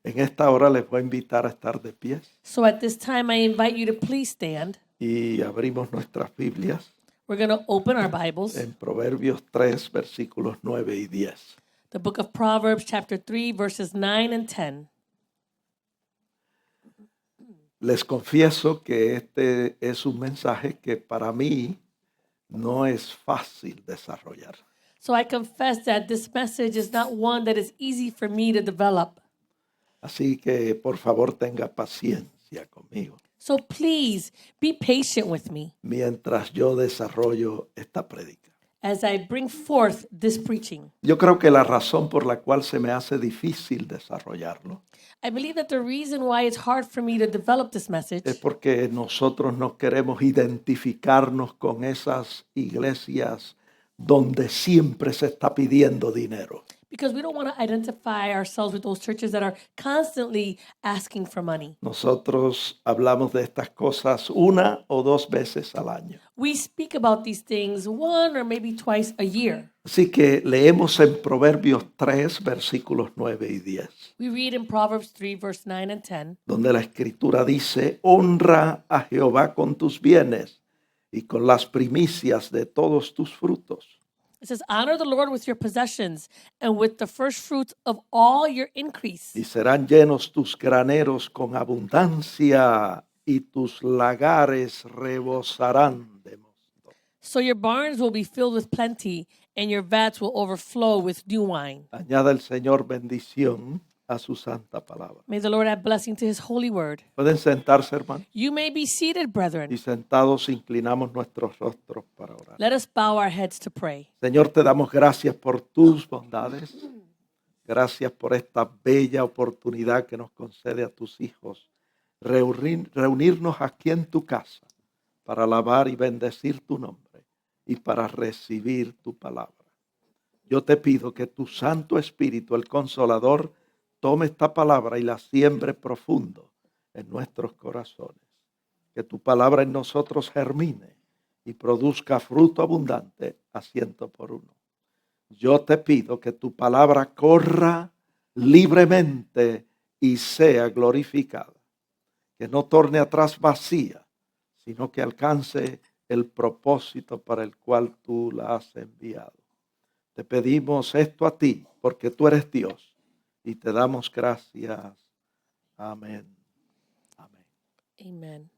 En esta hora les voy a invitar a estar de pie So at this time, I invite you to please stand. y abrimos nuestras Biblias We're going to open our Bibles. en Proverbios 3, versículos 9 y 10. The book of Proverbs, chapter 3, verses 9 and 10. Les confieso que este es un mensaje que para mí no es fácil desarrollar. So I confess that this message is not one that is easy for me to develop. Así que por favor tenga paciencia conmigo So please be patient with me mientras yo desarrollo esta prédica. as I bring forth this preaching. Yo creo que la razón por la cual se me hace difícil desarrollarlo I believe that the reason why it's hard for me to develop this message es porque nosotros no queremos identificarnos con esas iglesias donde siempre se está pidiendo dinero. because we don't want to identify ourselves with those churches that are constantly asking for money. Nosotros hablamos de estas cosas una o dos veces al año. We speak about these things one or maybe twice a year. Así que leemos en Proverbios 3, versículos 9 y 10, We read in Proverbs 3, verse 9 and 10. donde la Escritura dice, honra a Jehová con tus bienes y con las primicias de todos tus frutos. It says, honor the Lord with your possessions and with the first fruits of all your increase. Y serán llenos tus graneros con abundancia y tus lagares rebosarán de mosto. So your barns will be filled with plenty and your vats will overflow with new wine. Añada el Señor bendición a su santa palabra. May the Lord add blessing to his holy word. Pueden sentarse, hermano. You may be seated, brethren. Y sentados inclinamos nuestros rostros para orar. Let us bow our heads to pray. Señor, te damos gracias por tus bondades. Gracias por esta bella oportunidad que nos concede a tus hijos. Reunirnos aquí en tu casa para alabar y bendecir tu nombre y para recibir tu palabra. Yo te pido que tu Santo Espíritu, el Consolador, tome esta palabra y la siembre profundo en nuestros corazones. Que tu palabra en nosotros germine y produzca fruto abundante a 100%. Yo te pido que tu palabra corra libremente y sea glorificada. Que no torne atrás vacía, sino que alcance el propósito para el cual tú la has enviado. Te pedimos esto a ti, porque tú eres Dios, y te damos gracias. Amén. Amén. Amen.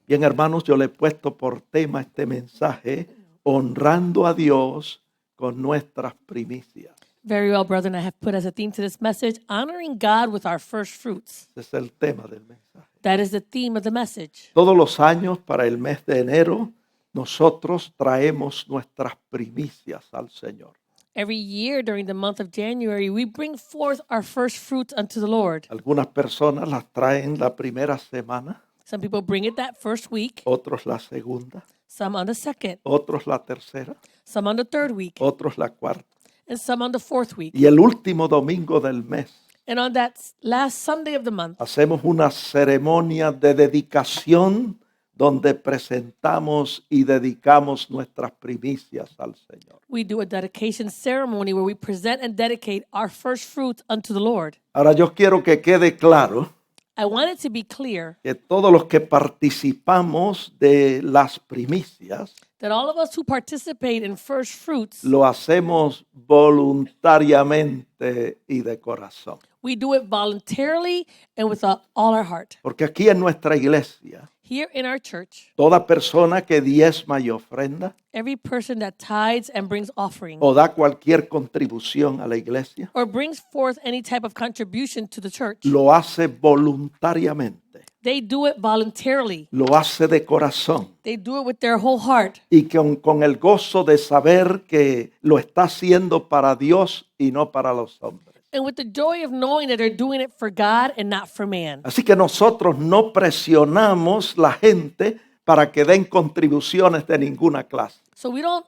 Bien, hermanos, yo le he puesto por tema este mensaje, honrando a Dios con nuestras primicias. Very well, brethren. I have put as a theme to this message, honoring God with our first fruits. Ese es el tema del mensaje. That is the theme of the message. Todos los años, para el mes de enero, nosotros traemos nuestras primicias al Señor. Every year during the month of January, we bring forth our first fruits unto the Lord. Algunas personas las traen la primera semana, Some people bring it that first week, otros la segunda, some on the second, otros la tercera, some on the third week, otros la cuarta. and some on the fourth week. Y el último domingo del mes And on that last Sunday of the month, hacemos una ceremonia de dedicación donde presentamos y dedicamos nuestras primicias al Señor. we do a dedication ceremony where we present and dedicate our first fruits unto the Lord. Ahora yo quiero que quede claro I want it to be clear que todos los que participamos de las primicias that all of us who participate in first fruits, lo hacemos voluntariamente y de corazón. we do it voluntarily and with all our heart. Porque aquí en nuestra iglesia, Here in our church, toda persona que diezma y ofrenda every person that tithes and brings offering o da cualquier contribución a la iglesia, or brings forth any type of contribution to the church, lo hace voluntariamente, they do it voluntarily. lo hace de corazón They do it with their whole heart y con el gozo de saber que lo está haciendo para Dios y no para los hombres. and with the joy of knowing that they're doing it for God and not for man. Así que nosotros no presionamos la gente para que den contribuciones de ninguna clase. So we don't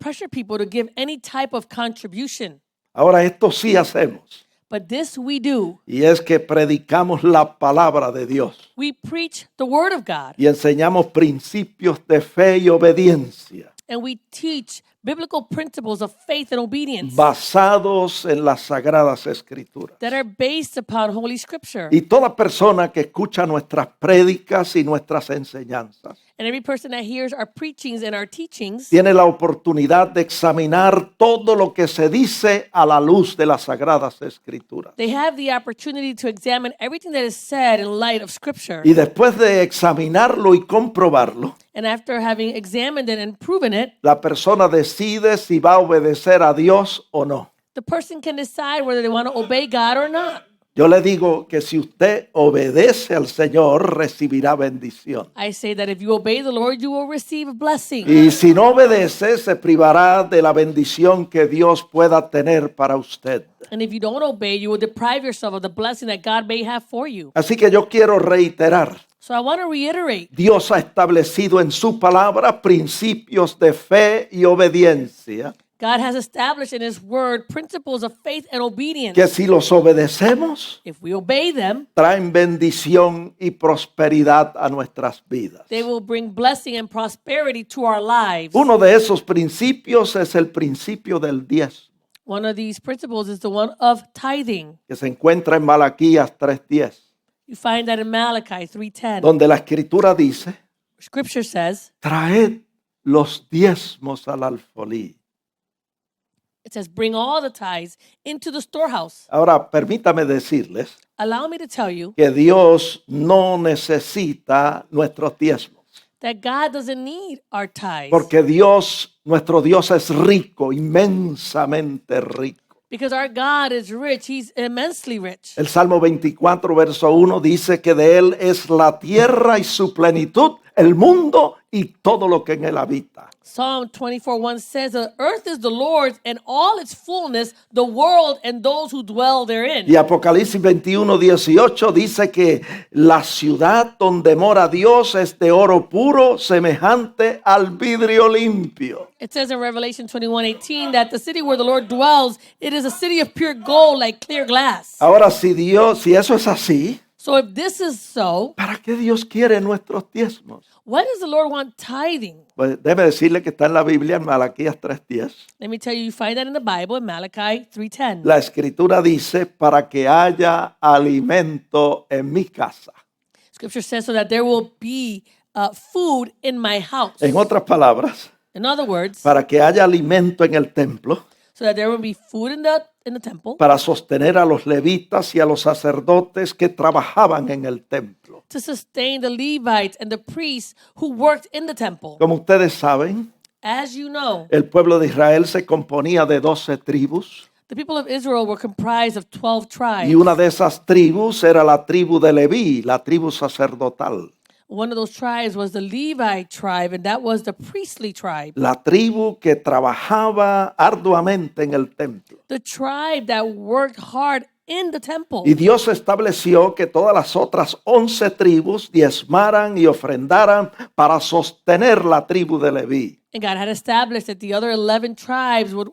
pressure people to give any type of contribution. Ahora esto sí hacemos, But this we do. y es que predicamos la palabra de Dios We preach the word of God y enseñamos principios de fe y obediencia. and we teach biblical principles of faith and obedience basados en las sagradas escrituras. that are based upon Holy Scripture. Y toda persona que escucha nuestras prédicas y nuestras enseñanzas And every person that hears our preachings and our teachings tiene la oportunidad de examinar todo lo que se dice a la luz de las sagradas escrituras. they have the opportunity to examine everything that is said in light of Scripture. Y después de examinarlo y comprobarlo, And after having examined it and proven it, la persona decide si va a obedecer a Dios o no. the person can decide whether they want to obey God or not. Yo le digo que si usted obedece al Señor, recibirá bendición. I say that if you obey the Lord, you will receive a blessing. Y si no obedece, se privará de la bendición que Dios pueda tener para usted. And if you don't obey, you will deprive yourself of the blessing that God may have for you. Así que yo quiero reiterar, So I want to reiterate, Dios ha establecido en su palabra principios de fe y obediencia, God has established in His Word principles of faith and obedience. que si los obedecemos, If we obey them, traen bendición y prosperidad a nuestras vidas. they will bring blessing and prosperity to our lives. Uno de esos principios es el principio del diezmo, One of these principles is the one of tithing. que se encuentra en Malaquías 3:10, You find that in Malachi 3:10. donde la escritura dice, Scripture says, traed los diezmos al alfolí. it says, bring all the tithes into the storehouse. Ahora, permítame decirles Allow me to tell you que Dios no necesita nuestros diezmos, that God doesn't need our tithes porque nuestro Dios es rico, inmensamente rico. because our God is rich. He's immensely rich. El Salmo 24, verso 1 dice que de Él es la tierra y su plenitud, el mundo y todo lo que en Él habita. Psalm 24:1 says, the earth is the Lord's and all its fullness, the world and those who dwell therein. Y Apocalipsis 21, 18 dice que la ciudad donde mora Dios es de oro puro, semejante al vidrio limpio. It says in Revelation 21:18 that the city where the Lord dwells, it is a city of pure gold like clear glass. Ahora, si eso es así, So if this is so, ¿para qué Dios quiere nuestros diezmos? why does the Lord want tithing? Pues déjeme decirle que está en la Biblia en Malaquías 3:10. Let me tell you, you find that in the Bible in Malachi 3:10. La escritura dice, para que haya alimento en mi casa. Scripture says so that there will be food in my house. En otras palabras, In other words, para que haya alimento en el templo, so that there will be food in the temple para sostener a los levitas y a los sacerdotes que trabajaban en el templo. to sustain the Levites and the priests who worked in the temple. Como ustedes saben, As you know, el pueblo de Israel se componía de 12 tribus the people of Israel were comprised of 12 tribes. y una de esas tribus era la tribu de Leví, la tribu sacerdotal. One of those tribes was the Levi tribe, and that was the priestly tribe. La tribu que trabajaba arduamente en el templo. The tribe that worked hard in the temple. Y Dios estableció que todas las otras 11 tribus diezmaran y ofrendaran para sostener la tribu de Leví. And God had established that the other 11 tribes would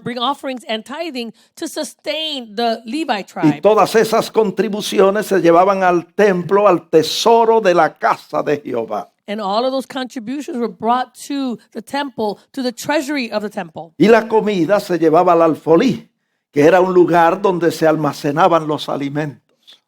bring offerings and tithing to sustain the Levi Y tribe. todas esas contribuciones se llevaban al templo, al tesoro de la casa de Jehová. And all of those contributions were brought to the temple, to the treasury of the temple. Y la comida se llevaba al alfolí, que era un lugar donde se almacenaban los alimentos.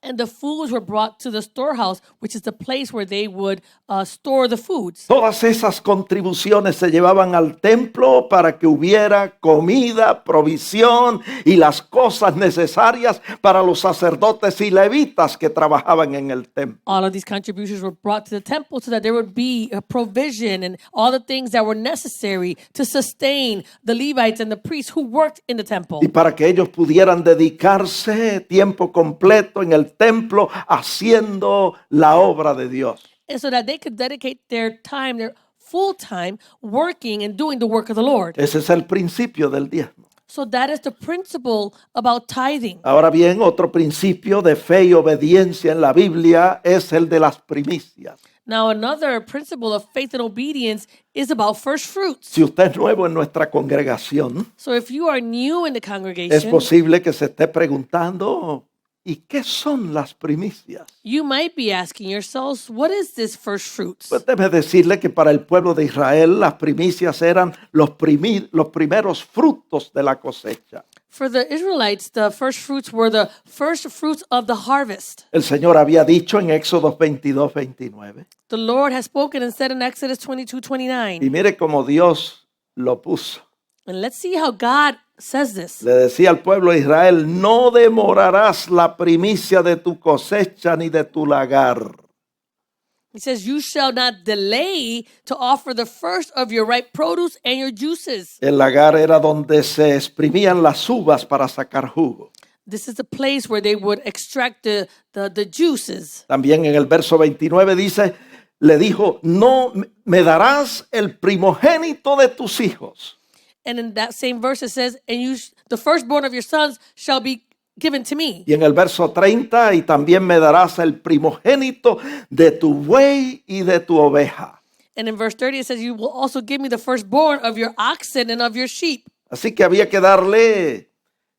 And the foods were brought to the storehouse, which is the place where they would store the foods. Todas esas contribuciones se llevaban al templo para que hubiera comida, provisión y las cosas necesarias para los sacerdotes y levitas que trabajaban en el templo. All of these contributions were brought to the temple so that there would be a provision and all the things that were necessary to sustain the Levites and the priests who worked in the temple. Y para que ellos pudieran dedicarse tiempo completo en el templo haciendo la obra de Dios. And so that they could dedicate their time, their full time, working and doing the work of the Lord. Ese es el principio del diezmo. So that is the principle about tithing. Ahora bien, otro principio de fe y obediencia en la Biblia es el de las primicias. Now, another principle of faith and obedience is about first fruits. Si usted es nuevo en nuestra congregación, So if you are new in the es congregation, posible que se esté preguntando, ¿y qué son las primicias? You might be asking yourselves, what is this first fruits? Pues déjeme decirle que para el pueblo de Israel las primicias eran los primeros frutos de la cosecha. For the Israelites, the first fruits were the first fruits of the harvest. El Señor había dicho en Éxodo 22:29. The Lord has spoken and said in Exodus Y 22:29. mire cómo Dios lo puso. And let's see how God says this. Le decía al pueblo de Israel, no demorarás la primicia de tu cosecha ni de tu lagar. He says, you shall not delay to offer the first of your ripe produce and your juices. El lagar era donde se exprimían las uvas para sacar jugo. This is the place where they would extract the juices. También en el verso 29 dice, le dijo, no me darás el primogénito de tus hijos. And in that same verse it says, and the firstborn of your sons shall be given to me. Y en el verso 30, y también me darás el primogénito de tu buey y de tu oveja. And in verse 30 it says, you will also give me the firstborn of your oxen and of your sheep. Así que había que darle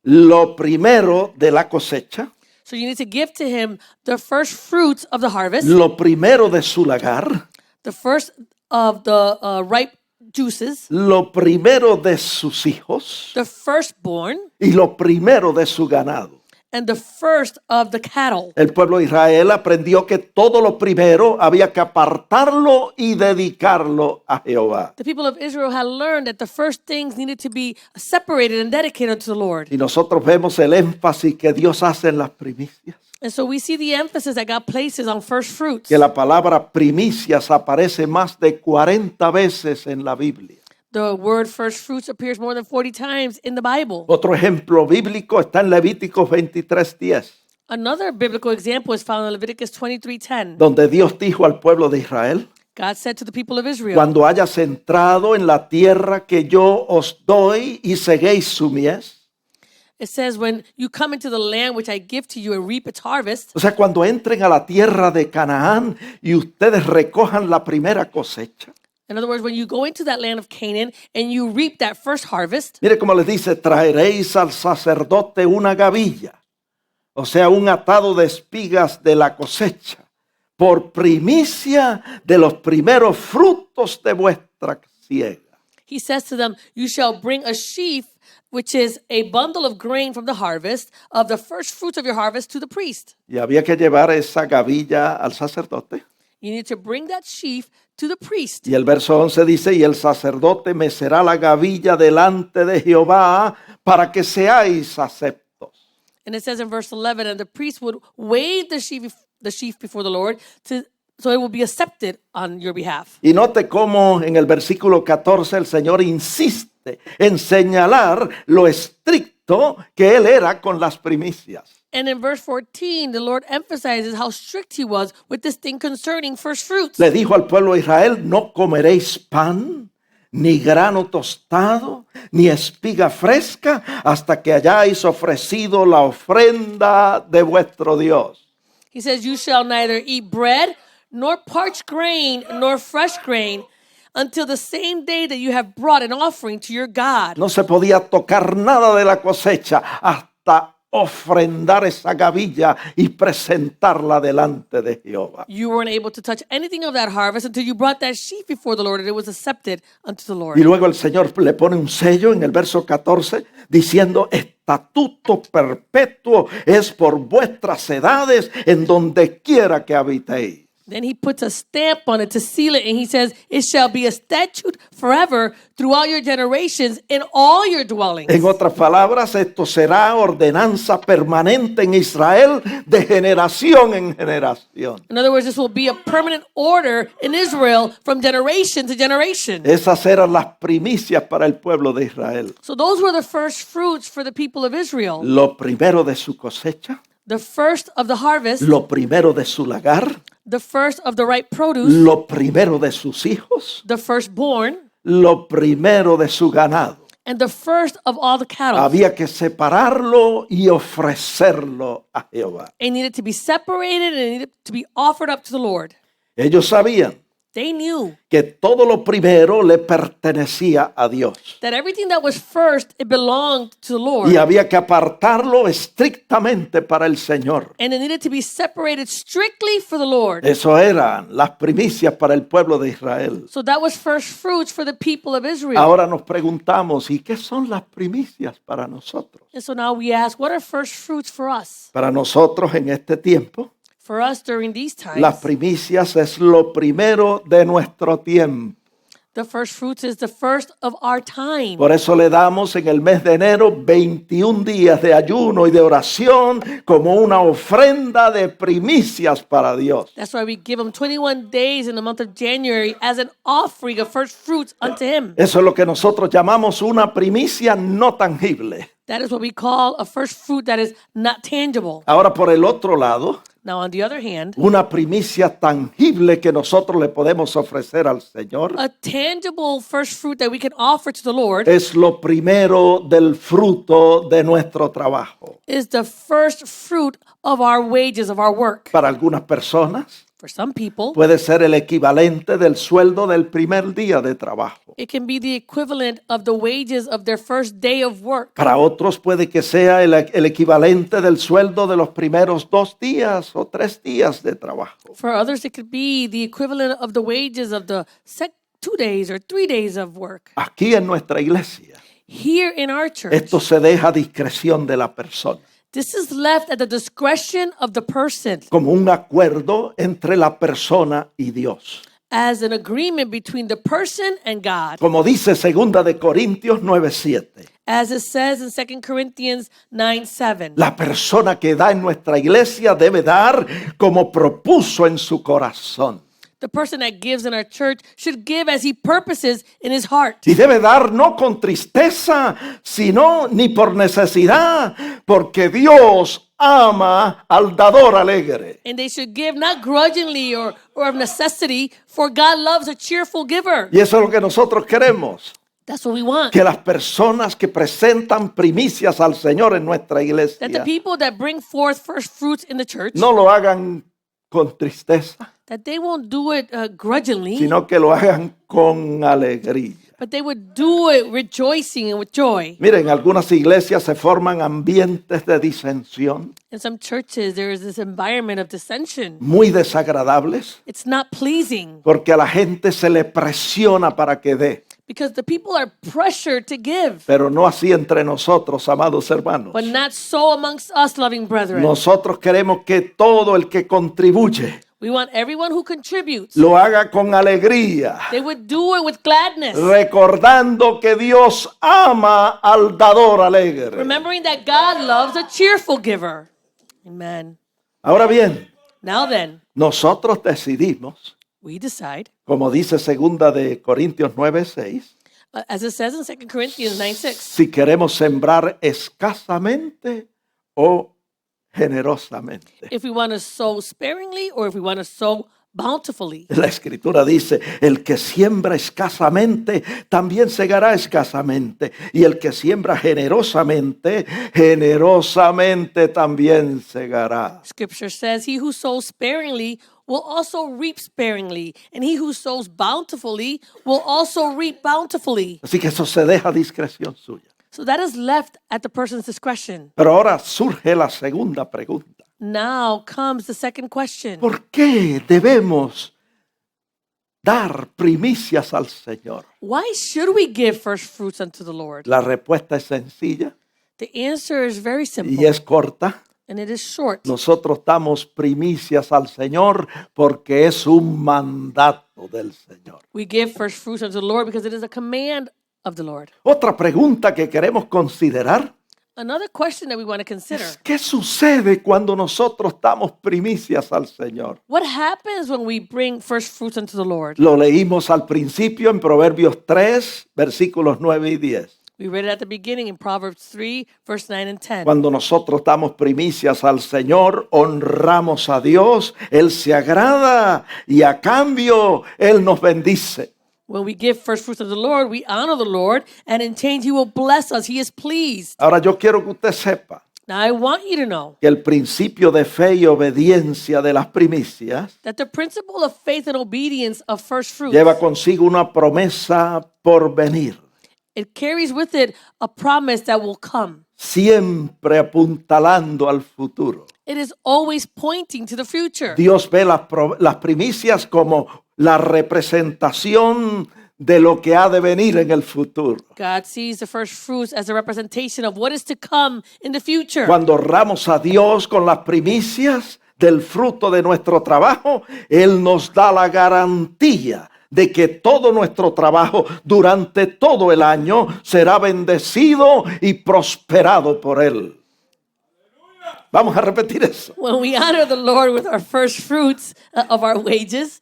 lo primero de la cosecha, So you need to give to him the first fruits of the harvest, lo primero de su lagar, the first of the ripe juices, lo primero de sus hijos the firstborn, y lo primero de su ganado. and the first of the cattle. El pueblo de Israel aprendió que todo lo primero había que apartarlo y dedicarlo a Jehová. The people of Israel had learned that the first things needed to be separated and dedicated to the Lord. Y nosotros vemos el énfasis que Dios hace en las primicias. And so we see the emphasis that God places on first fruits. Que la palabra primicias aparece más de 40 veces en la Biblia. The word first fruits appears more than 40 times in the Bible. Otro ejemplo bíblico está en Levíticos 23:10, Another biblical example is found in Leviticus 23:10. donde Dios dijo al pueblo de Israel, God said to the people of Israel, cuando hayas entrado en la tierra que yo os doy y seguéis su mies. it says, when you come into the land which I give to you and reap its harvest, O sea, cuando entren a la tierra de Canaán y ustedes recojan la primera cosecha. in other words, when you go into that land of Canaan and you reap that first harvest, Mire cómo les dice, traeréis al sacerdote una gavilla, o sea, un atado de espigas de la cosecha, por primicia de los primeros frutos de vuestra siega. he says to them, you shall bring a sheaf, which is a bundle of grain from the harvest, of the first fruits of your harvest to the priest. Y había que llevar esa gavilla al sacerdote. You need to bring that sheaf to the priest. Y el verso 11 dice, y el sacerdote mecerá la gavilla delante de Jehová para que seáis aceptos. And it says in verse 11, and the priest would wave the sheaf before the Lord so it will be accepted on your behalf. Y note cómo en el versículo 14 el Señor insiste en señalar lo estricto que Él era con las primicias. And in verse 14, the Lord emphasizes how strict he was with this thing concerning first fruits. Le dijo al pueblo de Israel, no comeréis pan, ni grano tostado, ni espiga fresca, hasta que hayáis ofrecido la ofrenda de vuestro Dios. He says, you shall neither eat bread, nor parched grain, nor fresh grain, until the same day that you have brought an offering to your God. No se podía tocar nada de la cosecha hasta ofrendar esa gavilla y presentarla delante de Jehová. You weren't able to touch anything of that harvest until you brought that sheaf before the Lord and it was accepted unto the Lord. Y luego el Señor le pone un sello en el verso 14 diciendo, estatuto perpetuo es por vuestras edades en donde quiera que habitéis. Then he puts a stamp on it to seal it, and he says, it shall be a statute forever throughout your generations in all your dwellings. En otras palabras, esto será ordenanza permanente en Israel de generación en generación. In other words, this will be a permanent order in Israel from generation to generation. Esas eran las primicias para el pueblo de Israel. So those were the first fruits for the people of Israel. Lo primero de su cosecha, The first of the harvest, lo primero de su lagar, the first of the ripe produce, lo primero de sus hijos, the firstborn, lo primero de su ganado. and the first of all the cattle. Había que separarlo y ofrecerlo a Jehová. It needed to be separated and it needed to be offered up to the Lord. Ellos sabían They knew que todo lo primero le pertenecía a Dios. that everything that was first, it belonged to the Lord. Y había que apartarlo estrictamente para el Señor. And it needed to be separated strictly for the Lord. Eso eran las primicias para el pueblo de Israel. So that was first fruits for the people of Israel. Ahora nos preguntamos, ¿y qué son las primicias para nosotros? And so now we ask, what are first fruits for us? Para nosotros en este tiempo, For us during these times, las primicias es lo primero de nuestro tiempo. the first fruits is the first of our time. Por eso le damos en el mes de enero 21 días de ayuno y de oración como una ofrenda de primicias para Dios. That's why we give him 21 days in the month of January as an offering of first fruits unto him. Eso es lo que nosotros llamamos una primicia no tangible. That is what we call a first fruit that is not tangible. Ahora por el otro lado, Now, on the other hand, una primicia tangible que nosotros le podemos ofrecer al Señor a tangible first fruit that we can offer to the Lord es lo primero del fruto de nuestro trabajo. is the first fruit of our wages, of our work. Para algunas personas For some people, puede ser el equivalente del sueldo del primer día de trabajo. it can be the equivalent of the wages of their first day of work. Para otros puede que sea el equivalente del sueldo de los primeros 2 días o 3 días de trabajo. For others, it could be the equivalent of the wages of the 2 days or 3 days of work. Aquí en nuestra iglesia, Here in our church, esto se deja a discreción de la persona, this is left at the discretion of the person como un acuerdo entre la persona y Dios. as an agreement between the person and God. Como dice 2 de Corintios 9:7. As it says in 2 Corinthians 9:7. La persona que da en nuestra iglesia debe dar como propuso en su corazón. The person that gives in our church should give as he purposes in his heart. Y debe dar no con tristeza, sino ni por necesidad, porque Dios ama al dador alegre. And they should give not grudgingly or of necessity, for God loves a cheerful giver. Y eso es lo que nosotros queremos, That's what we want. que las personas que presentan primicias al Señor en nuestra That the iglesia people that bring forth first fruits in the church, no lo hagan con tristeza, that they won't do it grudgingly, sino que lo hagan con alegría. but they would do it rejoicing and with joy. Miren, en algunas iglesias se forman ambientes de disensión In some churches, there is this environment of dissension. muy desagradables, It's not pleasing porque a la gente se le presiona para que dé, because the people are pressured to give, pero no así entre nosotros, amados hermanos. but not so amongst us, loving brethren. Nosotros queremos que todo el que contribuye We want everyone who contributes, lo haga con alegría, they would do it with gladness, recordando que Dios ama al dador alegre. remembering that God loves a cheerful giver. Amen. Ahora bien, Now then, nosotros decidimos, we decide, como dice 2 de Corintios 9:6, as it says in 2 Corinthians 9:6, si queremos sembrar escasamente o generosamente. if we want to sow sparingly or if we want to sow bountifully. La escritura dice, el que siembra escasamente, también segará escasamente. Y el que siembra generosamente, generosamente también segará. Scripture says, he who sows sparingly will also reap sparingly, and he who sows bountifully will also reap bountifully. Así que eso se deja a discreción suya. So that is left at the person's discretion. Pero ahora surge la segunda pregunta. Now comes the second question. ¿Por qué debemos dar primicias al Señor? Why should we give first fruits unto the Lord? La respuesta es sencilla The answer is very simple, y es corta. and it is short. Nosotros damos primicias al Señor porque es un mandato del Señor. We give first fruits unto the Lord because it is a command of the Lord. Otra pregunta que queremos considerar Another question that we want to consider. es ¿qué sucede cuando nosotros damos primicias al Señor? What happens when we bring first fruits unto the Lord? Lo leímos al principio en Proverbios 3, versículos 9 y 10. We read it at the beginning in Proverbs 3, verse 9 and 10. Cuando nosotros damos primicias al Señor, honramos a Dios, Él se agrada y a cambio Él nos bendice. When we give first fruits to the Lord, we honor the Lord, and in change, He will bless us. He is pleased. Ahora yo quiero que usted sepa Now I want you to know que el principio de fe y obediencia de las primicias that the principle of faith and obedience of first fruits, lleva consigo una promesa por venir, it carries with it a promise that will come. siempre apuntalando al futuro. It is always pointing to the future. Dios ve las primicias como la representación de lo que ha de venir en el futuro. God sees the first fruits as a representation of what is to come in the future. Cuando honramos a Dios con las primicias del fruto de nuestro trabajo, Él nos da la garantía de que todo nuestro trabajo durante todo el año será bendecido y prosperado por Él. Vamos a repetir eso. When we honor the Lord with our first fruits of our wages,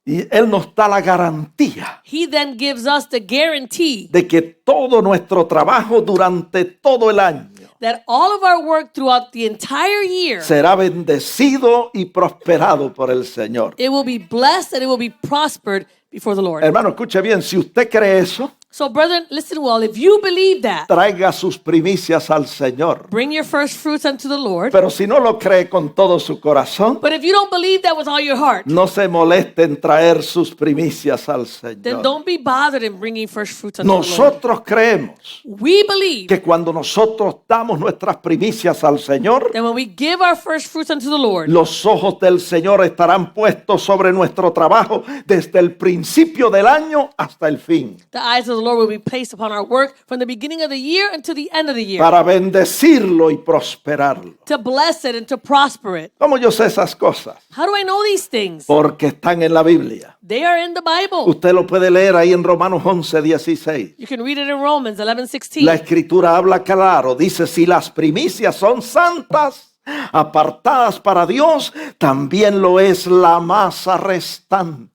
Y Él nos da la garantía He then gives us the guarantee de que todo nuestro trabajo durante todo el año that all of our work throughout the entire year, será bendecido y prosperado por el Señor. it will be blessed and it will be prospered before the Lord. Hermano, escuche bien, si usted cree eso, So, brethren, listen well. If you believe that, traiga sus primicias al Señor. bring your first fruits unto the Lord. Pero si no lo cree con todo su corazón, But if you don't believe that with all your heart, no se moleste en traer sus primicias al then Señor. don't be bothered in bringing first fruits unto the Lord. Nosotros creemos We believe que cuando nosotros damos nuestras primicias al Señor, that when we give our first fruits unto the Lord, los ojos del Señor estarán puestos sobre nuestro trabajo desde el principio del año hasta el fin, the eyes of the Lord will be placed upon our work from the beginning of the year until the end of the year, para bendecirlo y prosperarlo. to bless it and to prosper it. ¿Cómo yo sé esas cosas? How do I know these things? Porque están en la Biblia. They are in the Bible. Usted lo puede leer ahí en Romanos 11:16. You can read it in Romans 11:16. La escritura habla claro, dice, si las primicias son santas, apartadas para Dios, también lo es la masa restante.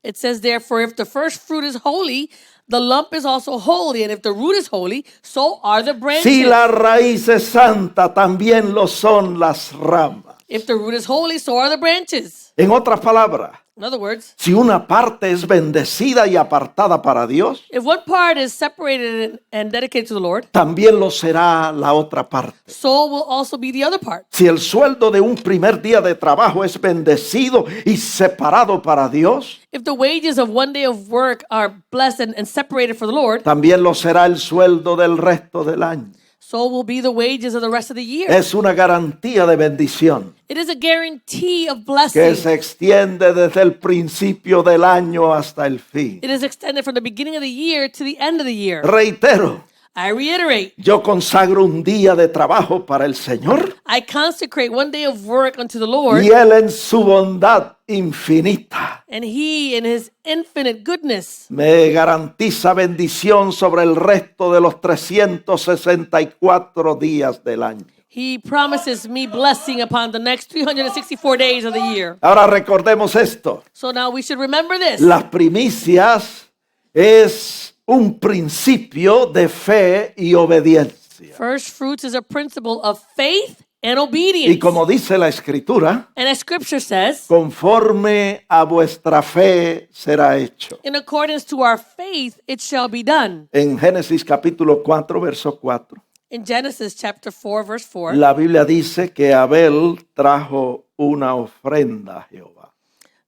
It says, therefore, if the first fruit is holy, the lump is also holy. And if the root is holy, so are the branches. Si la raíz es santa, también lo son las ramas. If the root is holy, so are the branches. En otras palabras, In other words, si una parte es bendecida y apartada para Dios, if one part is separated and dedicated to the Lord, también lo será la otra parte. so will also be the other part. Si el sueldo de un primer día de trabajo es bendecido y separado para Dios, If the wages of one day of work are blessed and separated for the Lord, también lo será el sueldo del resto del año. so will be the wages of the rest of the year. Es una garantía de bendición It is a guarantee of que blessing. se extiende desde el principio del año hasta el fin. It is extended from the beginning of the year to the end of the year. Reitero, I reiterate, yo consagro un día de trabajo para el Señor I consecrate one day of work unto the Lord, y Él en su bondad infinita and He, in His infinite goodness, me garantiza bendición sobre el resto de los 364 días del año. He promises me blessing upon the next 364 days of the year. Ahora recordemos esto. So now we should remember this. Las primicias es un principio de fe y obediencia. First fruits is a principle of faith and Y obedience. como dice la Escritura, And as Scripture says, conforme a vuestra fe será hecho. in accordance to our faith, it shall be done. En Génesis capítulo 4, verso 4, In Genesis chapter 4, verse 4, la Biblia dice que Abel trajo una ofrenda a Jehová.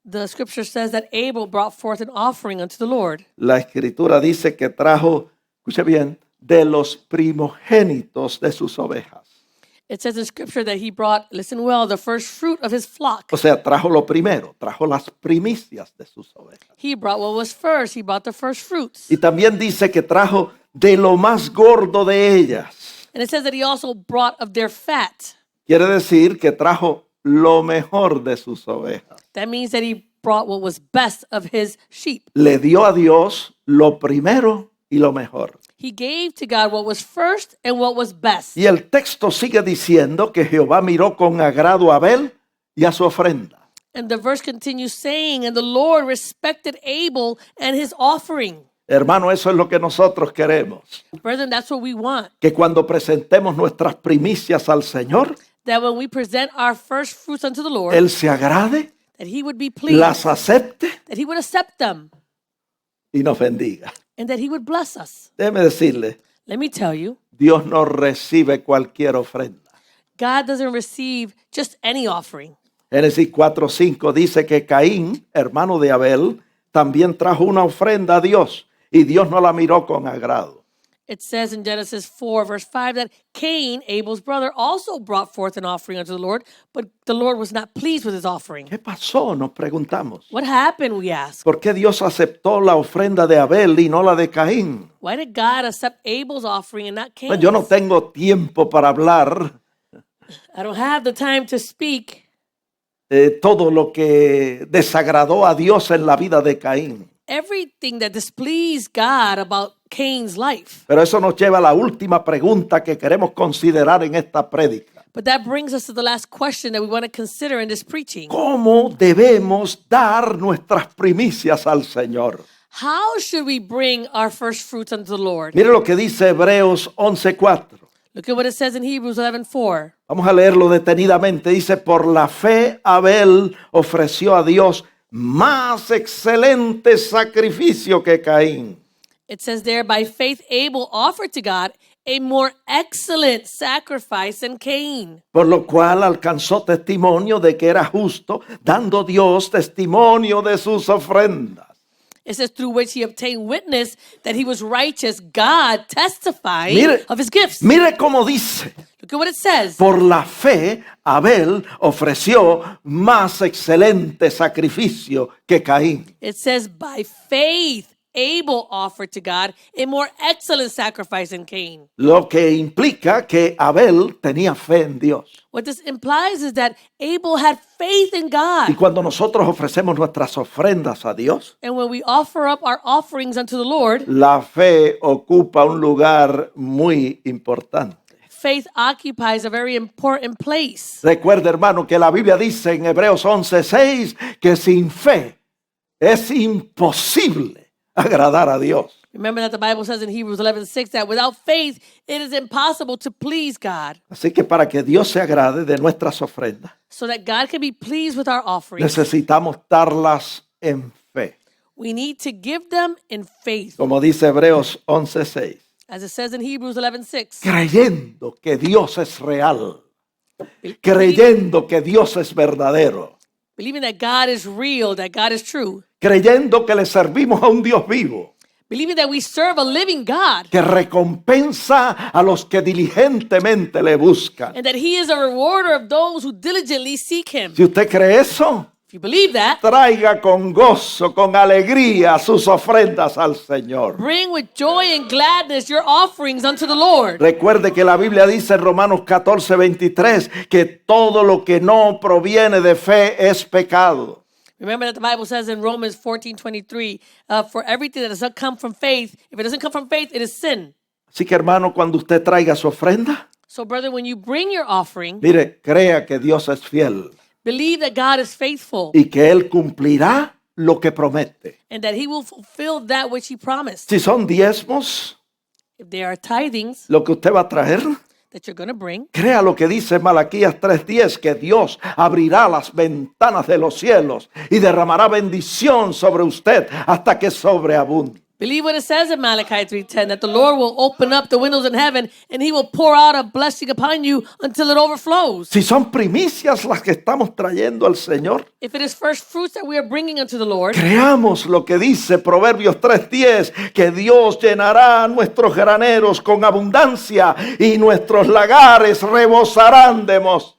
the Scripture says that Abel brought forth an offering unto the Lord. La Escritura dice que trajo, escuche bien, de los primogénitos de sus ovejas. It says in Scripture that he brought, listen well, the first fruit of his flock. O sea, trajo lo primero, trajo las primicias de sus ovejas. He brought what was first. He brought the first fruits. Y también dice que trajo de lo más gordo de ellas. And it says that he also brought of their fat. Quiere decir que trajo lo mejor de sus ovejas. That means that he brought what was best of his sheep. Le dio a Dios lo primero y lo mejor. He gave to God what was first and what was best. Y el texto sigue diciendo que Jehová miró con agrado a Abel y a su ofrenda. And the verse continues saying, and the Lord respected Abel and his offering. Hermano, eso es lo que nosotros queremos. Brethren, that's what we want. Que cuando presentemos nuestras primicias al Señor, That when we present our first fruits unto the Lord, Él se agrade, that he would be pleased, las acepte that he would accept them, y nos bendiga. and that he would bless us. Déjeme decirle, Let me tell you, Dios no recibe cualquier ofrenda. God doesn't receive just any offering. Génesis 4:5 dice que Caín, hermano de Abel, también trajo una ofrenda a Dios y Dios no la miró con agrado. It says in Genesis 4, verse 5, that Cain, Abel's brother, also brought forth an offering unto the Lord, but the Lord was not pleased with his offering. ¿Qué pasó? Nos preguntamos. What happened, we ask? ¿Por qué Dios aceptó la ofrenda de Abel y no la de Caín? Why did God accept Abel's offering and not Cain's? Pues yo no tengo tiempo para hablar I don't have the time to speak todo lo que desagradó a Dios en la vida de Caín. everything that displeased God about Cain's life. Pero eso nos lleva a la última pregunta que queremos considerar en esta prédica. But that brings us to the last question that we want to consider in this preaching. ¿Cómo debemos dar nuestras primicias al Señor? How should we bring our first fruits unto the Lord? Mire lo que dice Hebreos 11:4. Look at what it says in Hebrews 11:4. Vamos a leerlo detenidamente. Dice, por la fe Abel ofreció a Dios más excelente sacrificio que Caín. It says there, by faith Abel offered to God a more excellent sacrifice than Cain. Por lo cual alcanzó testimonio de que era justo, dando Dios testimonio de sus ofrendas. It says, through which he obtained witness that he was righteous, God testifying Mire, of his gifts. mire cómo dice. Look at what it says. Por la fe, Abel ofreció más excelente sacrificio que Caín. It says, by faith Abel offered to God a more excellent sacrifice than Cain. Lo que implica que Abel tenía fe en Dios. What this implies is that Abel had faith in Y God. cuando nosotros ofrecemos nuestras ofrendas a Dios, And when we offer up our offerings unto the Lord, la fe ocupa un lugar muy importante. faith occupies a very important place. Recuerda, hermano, que la Biblia dice en Hebreos 11:6 que sin fe es imposible agradar a Dios. Remember that the Bible says in Hebrews 11:6 that without faith it is impossible to please God. Así que para que Dios se agrade de nuestras ofrendas, So that God can be pleased with our offerings, necesitamos darlas en fe. we need to give them in faith. Como dice Hebreos 11:6, As it says in Hebrews 11:6, creyendo que Dios es real, creyendo que Dios es verdadero, believing that God is real, that God is true, creyendo que le servimos a un Dios vivo, believing that we serve a living God, que recompensa a los que diligentemente le buscan. and that He is a rewarder of those who diligently seek Him. Si usted cree eso, If you believe that, traiga con gozo, con alegría sus ofrendas al Señor. bring with joy and gladness your offerings unto the Lord. Recuerde que la Biblia dice en Romanos 14:23 que todo lo que no proviene de fe es pecado. Remember that the Bible says in Romans 14:23, for everything that does not come from faith, if it doesn't come from faith, it is sin. Así que, hermano, cuando usted traiga su ofrenda, So, brother, when you bring your offering, mire, crea que Dios es fiel believe that God is faithful y que Él cumplirá lo que promete. and that He will fulfill that which He promised. Si son diezmos, If there are tithings lo que usted va a traer, that you're going to bring, crea lo que dice Malaquías 3:10, que Dios abrirá las ventanas de los cielos y derramará bendición sobre usted hasta que sobreabunde. believe what it says in Malachi 3:10, that the Lord will open up the windows in heaven and He will pour out a blessing upon you until it overflows. Si son primicias las que estamos trayendo al Señor, If it is first fruits that we are bringing unto the Lord, creamos lo que dice Proverbios 3:10, que Dios llenará nuestros graneros con abundancia y nuestros lagares rebosarán de mosto.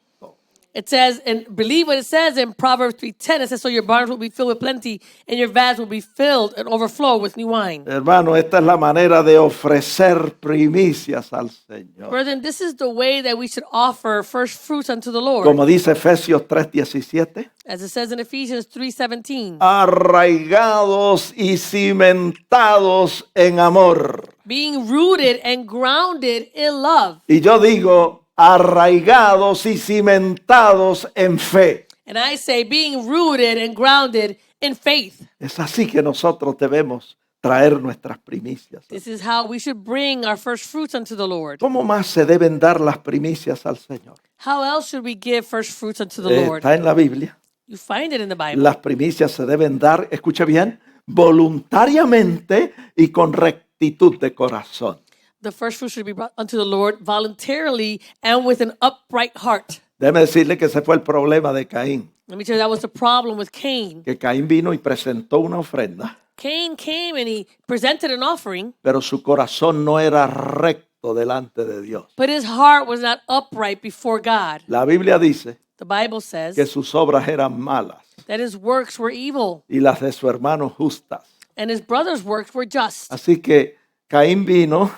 it says, and believe what it says in Proverbs 3:10. It says, so your barns will be filled with plenty and your vats will be filled and overflow with new wine. Hermano, esta es la manera de ofrecer primicias al Señor. Brethren, this is the way that we should offer first fruits unto the Lord. Como dice Efesios 3:17, As it says in Ephesians 3:17, arraigados y cimentados en amor. being rooted and grounded in love. Y yo digo, arraigados y cimentados en fe. And I say, being rooted and grounded in faith. Es así que nosotros debemos traer nuestras primicias. This is how we should bring our first fruits unto the Lord. ¿Cómo más se deben dar las primicias al Señor? How else should we give first fruits unto the Lord? Está en la Biblia. You find it in the Bible. Las primicias se deben dar, escuche bien, voluntariamente y con rectitud de corazón. The first fruit should be brought unto the Lord voluntarily and with an upright heart. Déjeme decirle que ese fue el problema de Caín, Let me tell you, that was the problem with Cain. que Caín vino y presentó una ofrenda, Cain came and he presented an offering, pero su corazón no era recto delante de Dios. but his heart was not upright before God. La Biblia dice The Bible says que sus obras eran malas that his works were evil y las de su hermano justas. and his brother's works were just. Así que Caín vino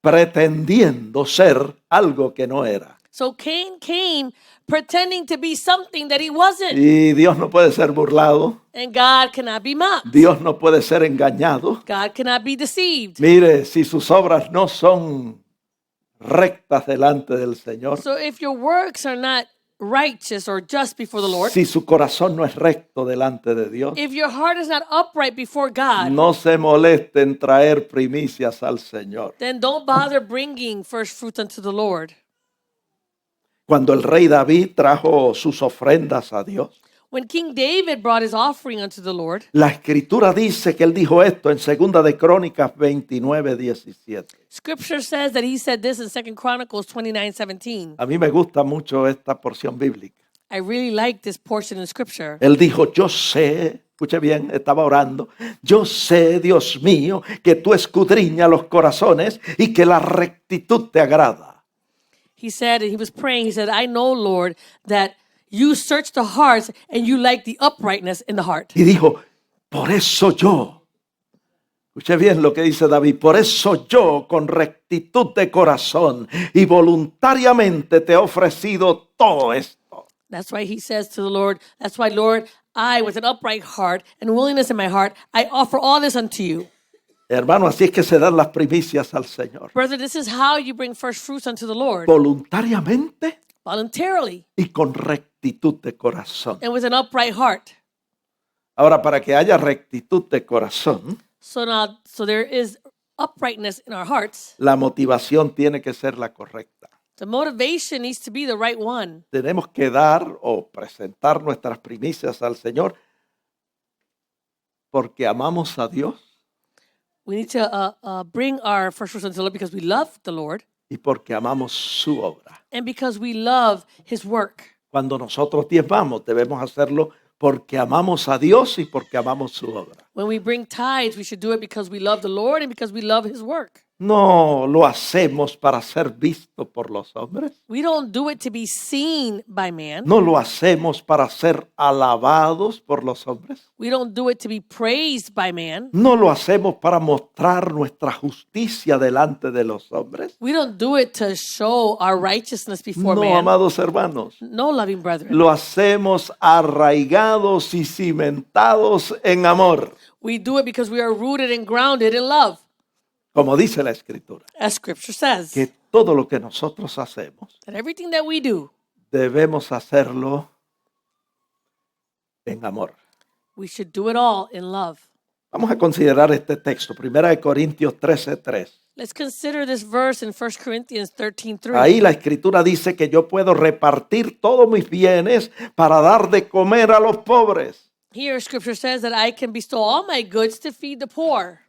pretendiendo ser algo que no era. So Cain came pretending to be something that he wasn't. Y Dios no puede ser burlado, And God cannot be mocked. Dios no puede ser engañado. God cannot be deceived. Mire, si sus obras no son rectas delante del Señor, So if your works are not righteous or just before the Lord, si su corazón no es recto delante de Dios, if your heart is not upright before God, no se moleste en traer primicias al Señor. then don't bother bringing first fruits unto the Lord. Cuando el rey David trajo sus ofrendas a Dios, When King David brought his offering unto the Lord, la escritura dice que él dijo esto en 2 de Crónicas 29:17. Scripture says that he said this in 2 Chronicles 29:17. A mí me gusta mucho esta porción bíblica. I really like this portion in Scripture. Él dijo, yo sé, escuche bien, estaba orando, yo sé, Dios mío, que tú escudriñas los corazones y que la rectitud te agrada. He said, and he was praying, he said, I know, Lord, that you search the hearts and you like the uprightness in the heart. Y dijo, por eso yo, escuche bien lo que dice David, por eso yo con rectitud de corazón y voluntariamente te he ofrecido todo esto. That's why he says to the Lord, that's why, Lord, I, with an upright heart and willingness in my heart, I offer all this unto you. Hermano, así es que se dan las primicias al Señor. Brother, this is how you bring first fruits unto the Lord. Voluntariamente Voluntarily y con rectitud de corazón. and with an upright heart. Ahora, para que haya rectitud de corazón, So there is uprightness in our hearts. la motivación tiene que ser la correcta. The motivation needs to be the right one. Tenemos que dar o presentar nuestras primicias al Señor porque amamos a Dios We need to bring our first fruits unto the Lord because we love the Lord y porque amamos su obra. and because we love his work. Cuando nosotros diezmamos, debemos hacerlo porque amamos a Dios y porque amamos su obra. When we bring tithes, we should do it because we love the Lord and because we love his work. No lo hacemos para ser visto por los hombres. We don't do it to be seen by man. No lo hacemos para ser alabados por los hombres. We don't do it to be praised by man. No lo hacemos para mostrar nuestra justicia delante de los hombres. We don't do it to show our righteousness before No, man. amados hermanos. No, loving brethren. Lo hacemos arraigados y cimentados en amor, We do it because we are rooted and grounded in love, como dice la Escritura, as Scripture says. que todo lo que nosotros hacemos That everything that we do, debemos hacerlo en amor. we should do it all in love. Vamos a considerar este texto, 1 Corintios 13:3. Let's consider this verse in 1 Corinthians 13:3. Ahí la Escritura dice que yo puedo repartir todos mis bienes para dar de comer a los pobres. Here, Scripture says that I can bestow all my goods to feed the poor.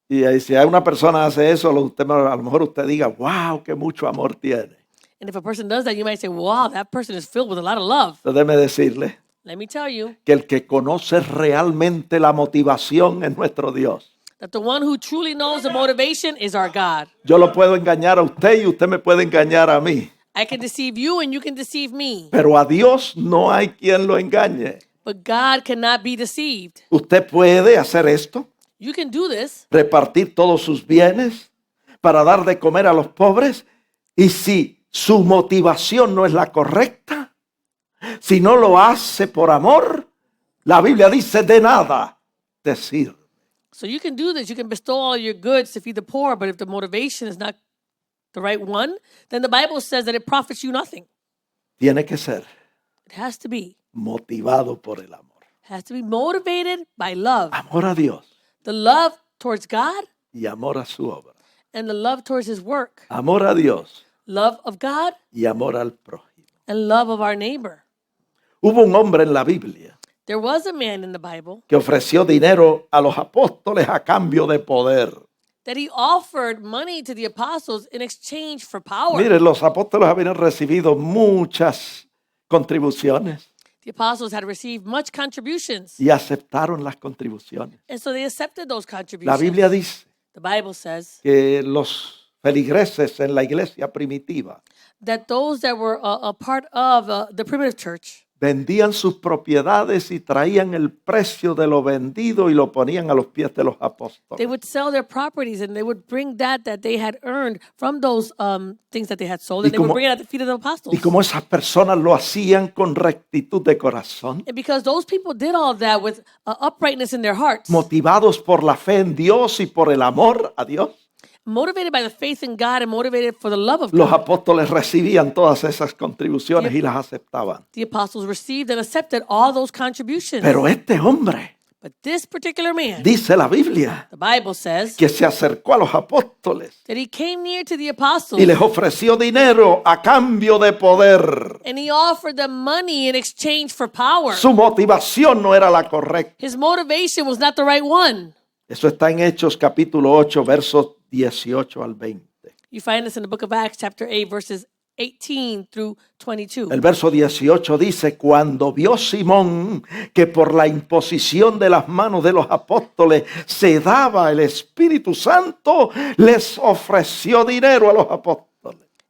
Y ahí, si hay una persona hace eso, a lo mejor usted diga, wow, qué mucho amor tiene. And if a person does that, you might say, wow, that person is filled with a lot of love. Entonces déjeme decirle Let me tell you que el que conoce realmente la motivación es nuestro Dios. that the one who truly knows the motivation is our God. Yo lo puedo engañar a usted y usted me puede engañar a mí. I can deceive you and you can deceive me. Pero a Dios no hay quien lo engañe. But God cannot be deceived. Usted puede hacer esto, You can do this. repartir todos sus bienes para dar de comer a los pobres. Y si su motivación no es la correcta, si no lo hace por amor, la Biblia dice de nada te sirve. So you can do this. You can bestow all your goods to feed the poor. But if the motivation is not the right one, then the Bible says that it profits you nothing. Tiene que ser It has to be. motivado por el amor. It has to be motivated by love. Amor a Dios The love towards God y amor a su obra. and the love towards his work. Amor a Dios Love of God y amor al prójimo. and love of our neighbor. Hubo un hombre en la Biblia There was a man in the Bible que ofreció dinero a los apóstoles a cambio de poder. that he offered money to the apostles in exchange for power. Mire, los apóstoles habían recibido muchas contribuciones The apostles had received much contributions, y aceptaron las contribuciones. and so they accepted those La contributions. Biblia dice The Bible says que los feligreses en la iglesia primitiva that those that were a part of the primitive church, vendían sus propiedades y traían el precio de lo vendido y lo ponían a los pies de los they apóstoles. would sell their properties and they would bring that they had earned from those things that they had sold, and they would como- bring it at the feet of the apostles. Y como esas personas lo hacían con rectitud de corazón, And because those people did all that with uprightness in their hearts, motivados por la fe en Dios y por el amor a Dios, motivated by the faith in God and motivated for the love of los God, apóstoles recibían todas esas contribuciones y las aceptaban. the apostles received and accepted all those contributions. Pero este hombre, But this particular man, dice la Biblia, the Bible says, que se acercó a los apóstoles that he came near to the apostles y les ofreció dinero a cambio de poder. and he offered them money in exchange for power. Su motivación no era la correcta. His motivation was not the right one. Eso está en Hechos capítulo 8, versos 18 al 20. You find this in the book of Acts, chapter 8, verses 18 through 22. El verso 18 dice, cuando vio Simón que por la imposición de las manos de los apóstoles se daba el Espíritu Santo, les ofreció dinero a los apóstoles.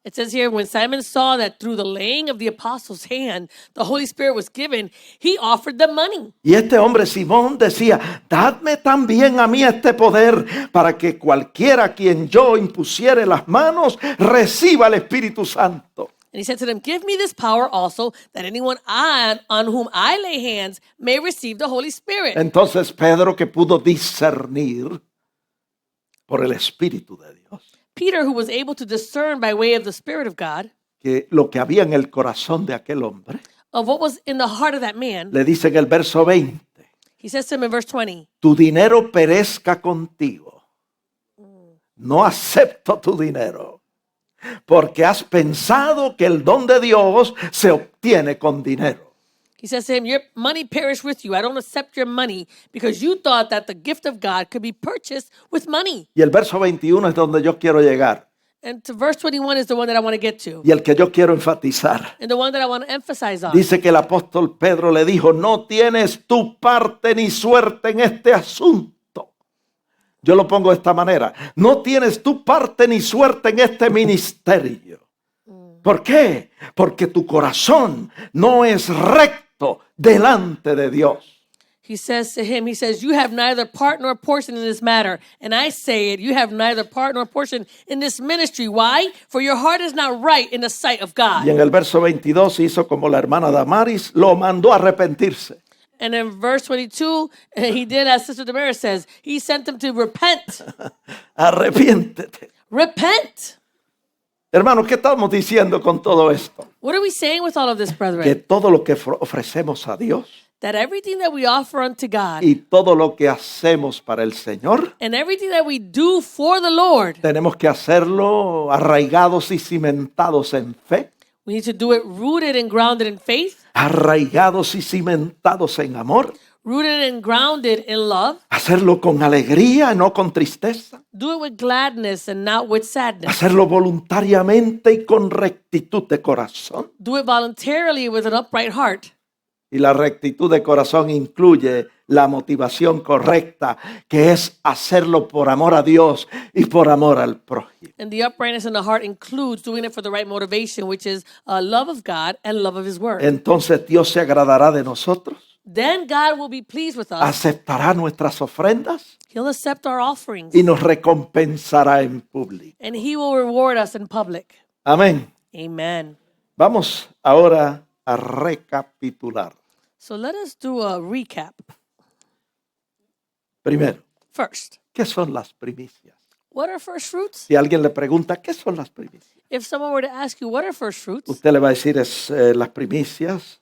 It says here, when Simon saw that through the laying of the apostles' hand, the Holy Spirit was given, he offered them money. Y este hombre Simón decía, dadme también a mí este poder para que cualquiera a quien yo impusiere las manos reciba el Espíritu Santo. And he said to them, give me this power also, that anyone on whom I lay hands may receive the Holy Spirit. Entonces Pedro, que pudo discernir por el Espíritu de Dios, Peter, who was able to discern by way of the Spirit of God, que lo que había en el corazón de aquel hombre, of what was in the heart of that man, le dice en el verso 20, he says to him in verse 20, tu dinero perezca contigo. No acepto tu dinero, porque has pensado que el don de Dios se obtiene con dinero. he says to him, your money perish with you. I don't accept your money because you thought that the gift of God could be purchased with money. Y el verso 21 es donde yo quiero llegar And to verse 21 is the one that I want to get to, y el que yo quiero enfatizar. and the one that I want to emphasize on. Dice que el apóstol Pedro le dijo, no tienes tu parte ni suerte en este asunto. Yo lo pongo de esta manera, no tienes tu parte ni suerte en este ministerio. ¿Por qué? Porque tu corazón no es recto delante de Dios. He says to him, he says, you have neither part nor portion in this matter. And I say it, you have neither part nor portion in this ministry. Why? For your heart is not right in the sight of Y God. en el verso 22 hizo como la hermana Damaris, lo mandó a arrepentirse. And in verse 22, he did as Sister Damaris says, he sent them to repent. Arrepiéntete. Repent. Hermanos, ¿qué estamos diciendo con todo esto? What are we saying with all of this, Que brethren? todo lo que ofrecemos a Dios That everything that we offer unto God y todo lo que hacemos para el Señor, and everything that we do for the Lord, tenemos que hacerlo arraigados y cimentados en fe, we need to do it rooted and grounded in faith, arraigados y cimentados en amor, rooted and grounded in love. hacerlo con alegría, no con tristeza, Do it with gladness and not with sadness. hacerlo voluntariamente y con rectitud de corazón. Do it voluntarily with an upright heart. Y la rectitud de corazón incluye la motivación correcta, que es hacerlo por amor a Dios y por amor al prójimo. And the uprightness in the heart includes doing it for the right motivation, which is love of God and love of His Word. Entonces Dios se agradará de nosotros, Then God will be pleased with us. aceptará nuestras ofrendas He'll accept our offerings. y nos recompensará en público. And He will reward us in public. Amén. Amen. Vamos ahora a recapitular. So let us do a recap. Primero, First, ¿qué son las primicias? what are first fruits? Si alguien le pregunta, ¿qué son las primicias? If someone were to ask you, what are first fruits? Usted le va a decir, las primicias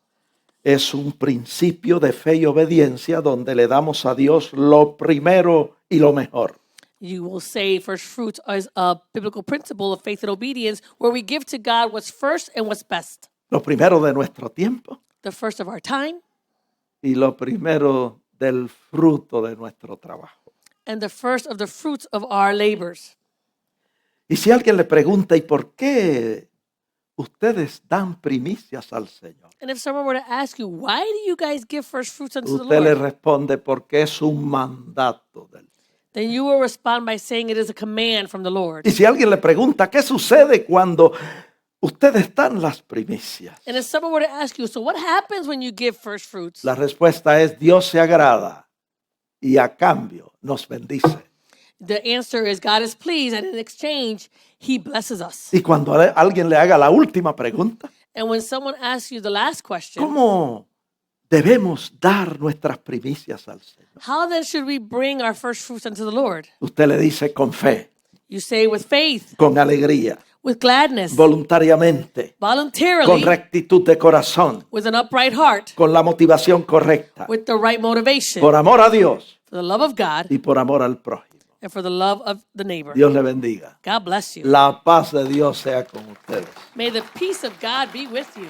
es un principio de fe y obediencia donde le damos a Dios lo primero y lo mejor. You will say first fruits is a biblical principle of faith and obedience where we give to God what's first and what's best. Lo primero de nuestro tiempo The first of our time y lo primero del fruto de nuestro trabajo. and the first of the fruits of our labors. Y si alguien le pregunta, ¿y por qué ustedes dan primicias al Señor? And if someone were to ask you, why do you guys give first fruits unto the Usted le Lord? responde, porque es un mandato del Señor. Then you will respond by saying it is a command from the Lord. Y si alguien le pregunta, ¿qué sucede cuando ustedes dan las primicias? And if someone were to ask you, so what happens when you give first fruits? La respuesta es, Dios se agrada y a cambio nos bendice. The answer is God is pleased, and in exchange, He blesses us. Y cuando alguien le haga la última pregunta, And when someone asks you the last question, ¿cómo debemos dar nuestras primicias al Señor? how then should we bring our first fruits unto the Lord? Usted le dice con fe, You say with faith, con alegría, with gladness, voluntariamente, con voluntarily, rectitud de corazón, with an upright heart, con la motivación correcta, with the right motivation, por amor a Dios for the love of God y por amor al prójimo. and for the love of the neighbor. Dios le bendiga. God bless you. La paz de Dios sea con ustedes. May the peace of God be with you.